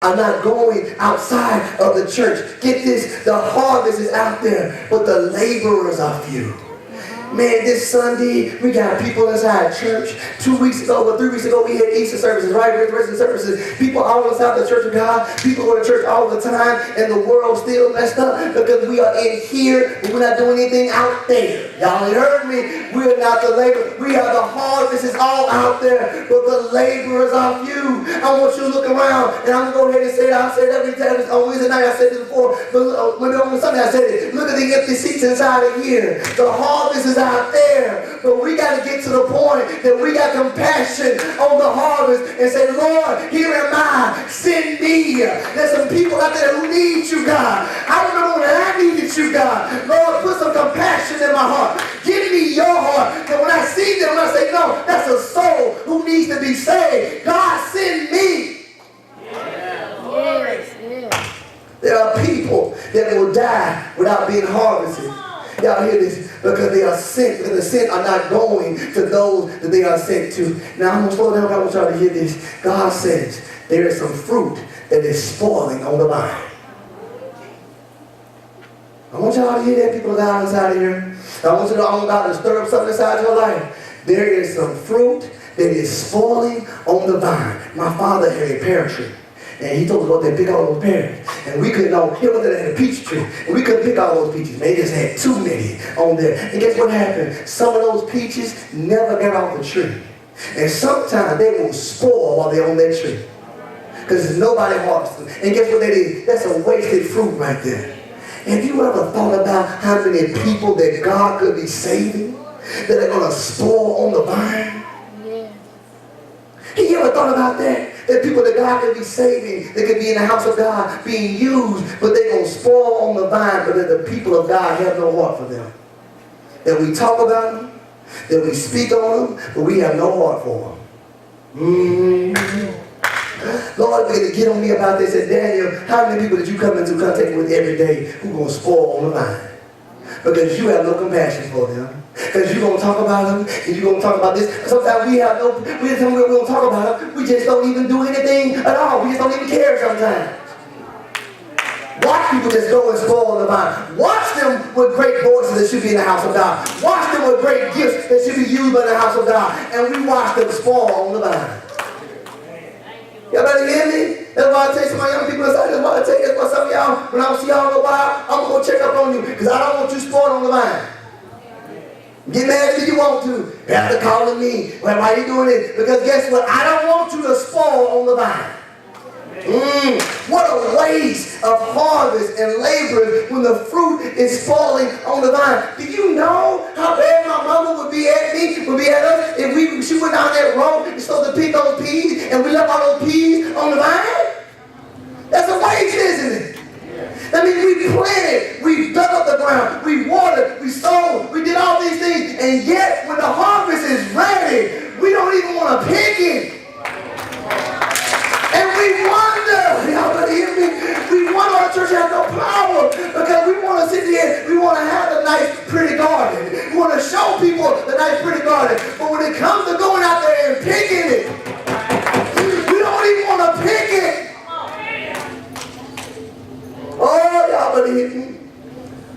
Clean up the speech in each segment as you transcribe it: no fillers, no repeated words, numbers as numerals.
are not going outside of the church. Get this, the harvest is out there, but the laborers are few. Man, this Sunday, we got people inside church. 2 weeks ago, or 3 weeks ago, we had Easter services, right? We had the rest of the services. People all inside the church of God. People go to church all the time, and the world's still messed up because we are in here, but we're not doing anything out there. Y'all ain't heard me. We're not the labor. We are the harvest. It's all out there, but the laborers are few. I want you to look around, and I'm going to go ahead and say it. I'll say it every time. On Wednesday night, I said it before, but when on Sunday, I said it. Look at the empty seats inside of here. The harvest is out there, but we got to get to the point that we got compassion on the harvest and say, Lord, here am I, send me. There's some people out there who need you, God. I remember when I needed you, God. Lord, put some compassion in my heart. Give me your heart, that when I see them, I say, no, that's a soul who needs to be saved. God, send me. Yes. There are people that will die without being harvested. Y'all hear this? Because they are sent, because the sent are not going to those that they are sent to. Now I'm going to slow down, I want y'all to hear this. God says there is some fruit that is spoiling on the vine. I want y'all to hear that, people of God inside of here. I want God to stir up something inside your life. There is some fruit that is spoiling on the vine. My father had a pear tree. And he told us about that pick all those pears. And we couldn't know, he was at a peach tree. And we couldn't pick all those peaches. Man, they just had too many on there. And guess what happened? Some of those peaches never got off the tree. And sometimes they will spoil while they're on that tree. Because nobody harvests them. And guess what that is? That's a wasted fruit right there. Have you ever thought about how many people that God could be saving that are going to spoil on the vine? Yeah. Have you ever thought about that? That people that God could be saving, they could be in the house of God being used, but they're going to spoil on the vine because the people of God have no heart for them. That we talk about them, that we speak on them, but we have no heart for them. Lord, began to get on me about this. And Daniel, how many people did you come into contact with every day who going to spoil on the vine? Because you have no compassion for them. Because you're going to talk about them, and you're going to talk about this. Sometimes we don't talk about them. We just don't even do anything at all. We just don't even care sometimes. Watch people just go and spoil on the vine. Watch them with great voices that should be in the house of God. Watch them with great gifts that should be used by the house of God. And we watch them spoil on the vine. Y'all better hear me? That's why I tell some of my young people inside. That's why I tell you. That's why some of y'all, when I don't see y'all in a while, I'm going to go check up on you. Because I don't want you spoiled on the vine. Get mad if you want to. Pastor calling me. Well, why are you doing this? Because guess what? I don't want you to spoil on the vine. What a waste of harvest and labor when the fruit is falling on the vine. Do you know how bad my mama would be at me, would be at us, if she went down that road and supposed to pick those peas and we left all those peas on the vine? That's a waste, isn't it? That means we planted, we dug up the ground, we watered, we sowed, we did all these things, and yet when the harvest is ready, we don't even want to pick it. And we wonder, y'all better hear me, we wonder our church has no power because we want to sit here, we want to have a nice pretty garden. We want to show people the nice pretty garden. But when it comes to going out there and picking it, we don't even want to pick it. Oh, y'all better hear me.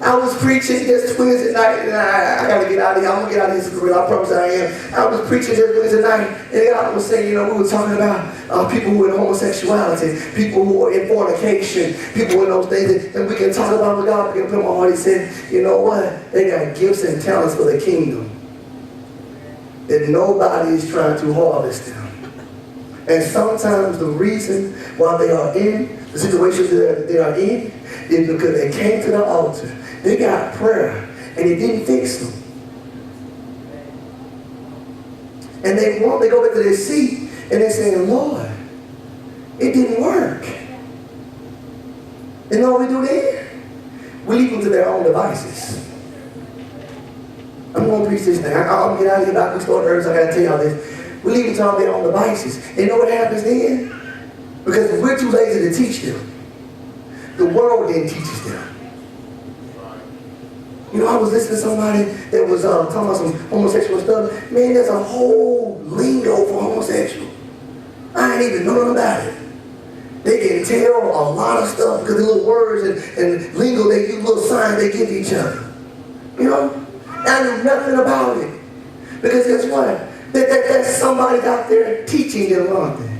I was preaching just Wednesday night, and I got to get out of here. I'm going to get out of here for real. I promise I am. I was preaching just Wednesday night, and God was saying, we were talking about people who are in homosexuality, people who are in fornication, people in those things, and we can talk about what God began to put in my heart. He said, you know what? They got gifts and talents for the kingdom that nobody is trying to harvest them. And sometimes the reason why they are in the situations that they are in is because they came to the altar. They got prayer, and it didn't fix them. And they go back to their seat, and they're saying, Lord, it didn't work. And you know what we do then? We leave them to their own devices. I'm going to preach this thing. I'm going to get out of here. We start early, so I got to tell y'all this. We leave them to all their own devices. And you know what happens then? Because we're too lazy to teach them. The world then teaches them. I was listening to somebody that was talking about some homosexual stuff. Man, there's a whole lingo for homosexual. I ain't even know nothing about it. They can tell a lot of stuff because the little words and lingo they use, little signs they give each other. You know? I knew nothing about it. Because guess what? There's somebody out there teaching them, aren't they?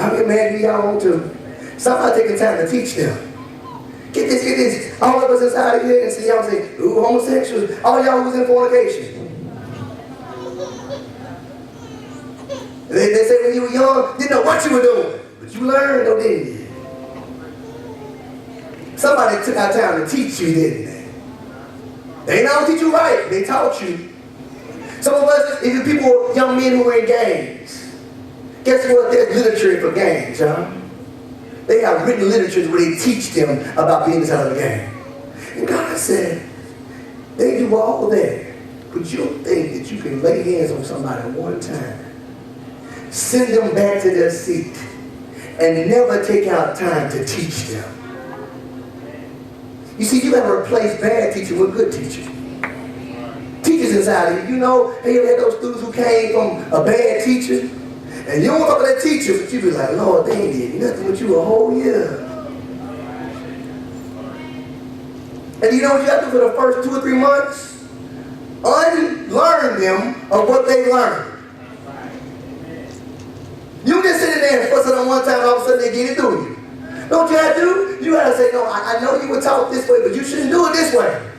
How many man do y'all want to? Somebody taking time to teach them. Get this, get this. All of us inside of here and see y'all say, ooh, homosexuals. All y'all who's in fornication. They say when you were young, didn't know what you were doing. But you learned, though, didn't you? Somebody took out time to teach you, didn't they? They ain't all teach you right. They taught you. Some of us, even people, young men who are in gangs, guess what? There's literature for gangs, huh? They have written literature where they teach them about being inside of a gang. And God said, they do all that, but you don't think that you can lay hands on somebody at one time, send them back to their seat, and never take out time to teach them. You see, you got to replace bad teaching with good teaching. Teachers inside of you, you know, you had those students who came from a bad teacher, and you don't talk to that teacher, but you be like, Lord, they ain't did nothing with you a whole year. And you know what you have to do for the first 2 or 3 months? Unlearn them of what they learned. You just sit in there and fuss it on one time, and all of a sudden they get it through you. Know what you have to do? You got to say, no, I know you were taught this way, but you shouldn't do it this way.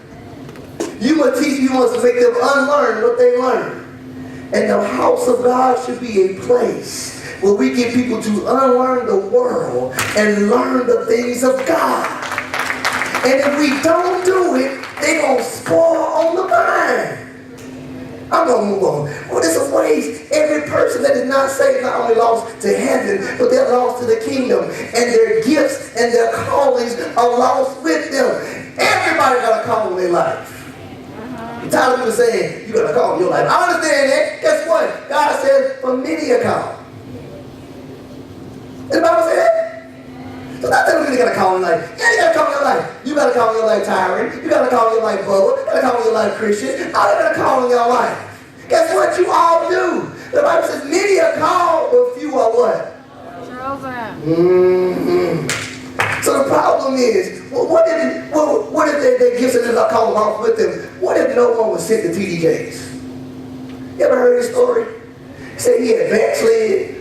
You must teach, you must make them unlearn what they learned. And the house of God should be a place where we get people to unlearn the world and learn the things of God. And if we don't do it, they're going to spoil on the vine. I'm going to move on. Well, there's a ways every person that is not saved not only lost to heaven, but they're lost to the kingdom. And their gifts and their callings are lost with them. Everybody got a call in their life. I'm tired of people saying, you got a call in your life. I understand that. Guess what? God says, for many a call. Did the Bible say that? So not telling me you got a call in your life. Yeah, you got a call in your life. You got a call in your life, Tyron. You got a call in your life, Bubba. You got a call in your life, Christian. All you got a call in your life. Guess what? You all do. The Bible says many are called, but few are what? So the problem is, well, what if they gifts and they're calling off with them? What if no one was sent to TD Jakes? You ever heard his story? He said he had backslid.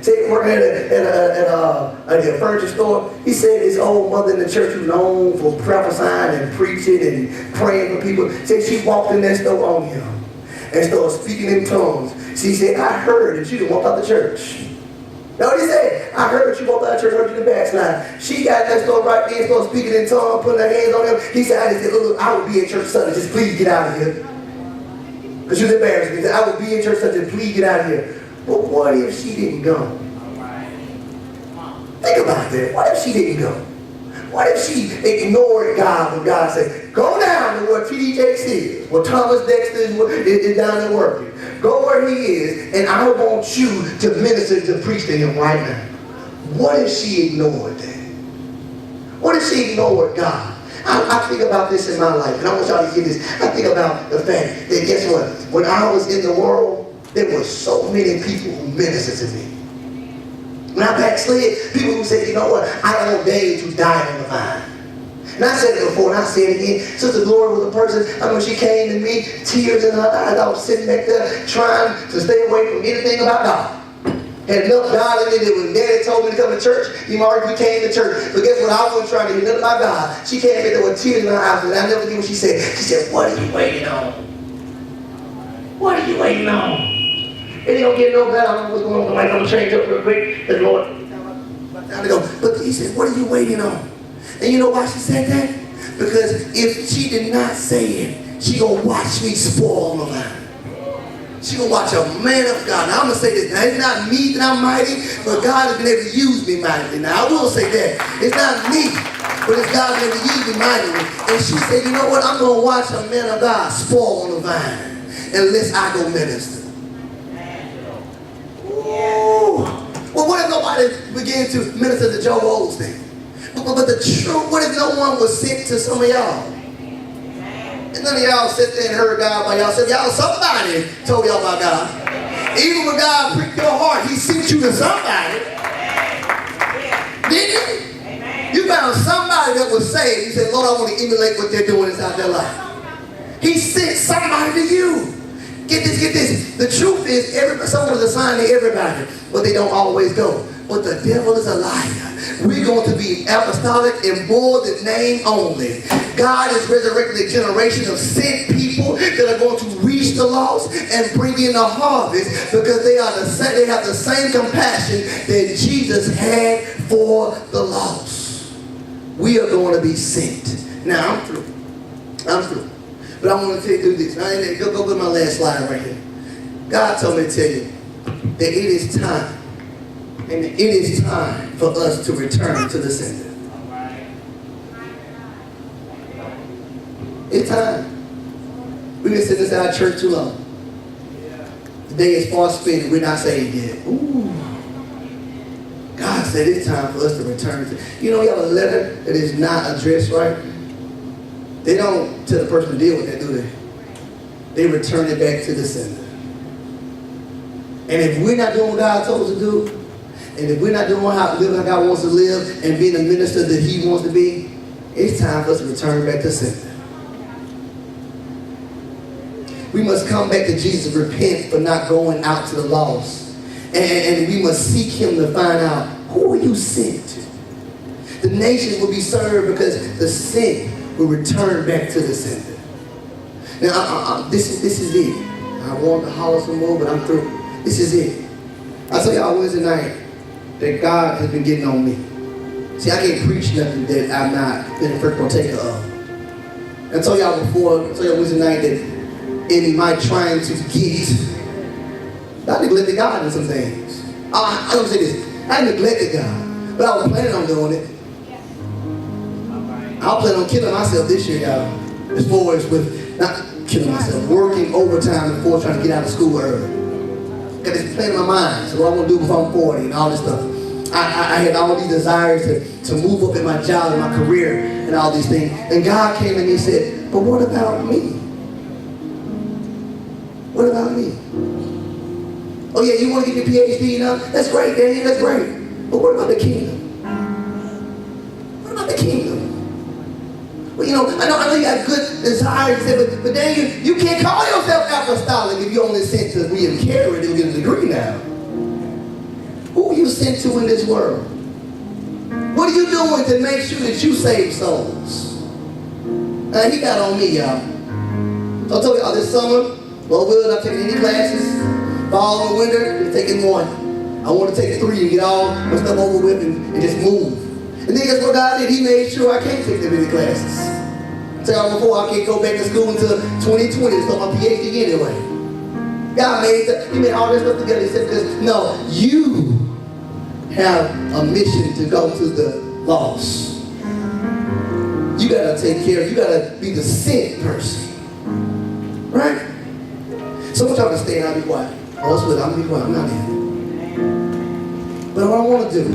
Said working at a furniture store. He said his old mother in the church was known for prophesying and preaching and praying for people. Said she walked in that store on him and started speaking in tongues. She said, I heard that you didn't walk out the church. Know what he said? I heard that you walked out of church, heard you in the backslide. She got that store right there, started speaking in tongues, putting her hands on him. He said, I just said, look, I would be in church Sunday, just please get out of here. Because you was embarrassed me. He said, I would be in church Sunday, please get out of here. But what if she didn't go? Think about that. What if she didn't go? What if she ignored God when God said, go down to where TD Jakes is, where Thomas Dexter is down there working. Go where he is, and I want you to minister, to preach to him right now. What if she ignored that? What if she ignored God? I think about this in my life, and I want y'all to hear this. I think about the fact that, guess what? When I was in the world, there were so many people who ministered to me. When I backslid, people who said, you know what, I ordained to die on the vine. And I said it before, and I say it again. Sister Gloria was a person, I mean, she came to me, tears in her eyes. I was sitting back there trying to stay away from anything about God. Had enough God in me that when Daddy told me to come to church, he already came to church. But guess what? I wasn't trying to hear nothing about God. She came in there with tears in her eyes, and I never knew what she said. She said, what are you waiting on? What are you waiting on? It ain't gonna get no better. I don't know what's going on. I'm gonna change up real quick. The Lord, time to go. But he said, what are you waiting on? And you know why she said that? Because if she did not say it, she gonna watch me spoil the line. She gonna watch a man of God. Now I'm gonna say this. Now it's not me that I'm mighty, but God has been able to use me mightily. Now I will say that. It's not me, but it's God that will use me mightily. And she said, you know what? I'm gonna watch a man of God spoil on the vine unless I go minister. Ooh. Well, what if nobody began to minister to Joel Osteen? But the truth, what if no one was sent to some of y'all? And none of y'all sit there and heard God by y'all. Said y'all, somebody told y'all about God. Even when God pricked your heart, he sent you to somebody. found somebody that was saved. He said, Lord, I want to emulate what they're doing inside their life. He sent somebody to you. Get this, get this. The truth is, someone's assigned to everybody, but they don't always go. But the devil is a liar. We're going to be apostolic in more than name only. God is resurrecting a generation of sent people that are going to reach the lost and bring in the harvest, because they have the same compassion that Jesus had for the lost. We are going to be sent. Now, I'm through. But I want to tell you this. Go to my last slide right here. God told me to tell you that it is time. And it is time for us to return to the sender. It's time. We've been sitting inside our church too long. The day is far spent and we're not saved yet. Ooh. God said it's time for us to return to. You know, you have a letter that is not addressed right. They don't tell the person to deal with that, do they? They return it back to the sender. And if we're not doing what God told us to do, and if we're not doing living how God wants to live and being the minister that He wants to be, it's time for us to return back to sender. We must come back to Jesus, repent for not going out to the lost. And we must seek Him to find out, who are you sent to? The nations will be served because the sent will return back to the sender. Now, this is it. I want to holler some more, but I'm through. This is it. I tell y'all Wednesday night that God has been getting on me. See, I can't preach nothing that I've not been a first partaker of. I told y'all Wednesday night that in my trying to get, I neglected God in some things. I don't say this. I neglected God, but I was planning on doing it. I was planning on killing myself this year, y'all. As far as with not killing myself, working overtime before trying to get out of school early. Got this plan in my mind. So what I want to do before I'm 40 and all this stuff. I had all these desires to move up in my job and my career and all these things. And God came and He said, but what about me? What about me? Oh yeah, you want to get your PhD, That's great, Daniel, that's great. But what about the kingdom? What about the kingdom? Well, I know you have good desires, but Daniel, you can't call yourself apostolic if you only sent to William Carey and get a degree now. Who are you sent to in this world? What are you doing to make sure that you save souls? He got on me, y'all. So I told y'all this summer, Lord will, I'm taking any classes. Fall or winter, I'm taking one. I want to take 3 and get all my stuff over with and just move. And then guess what God did? He made sure I can't take that many classes. I tell y'all before, I can't go back to school until 2020 to start my PhD anyway. God He made all this stuff together. He said this, no, you have a mission to go to the lost. You gotta take care, you gotta be the sent person. Right? So I want y'all to stay and I'll be quiet. I'm going to be quiet, I'm not in. But what I want to do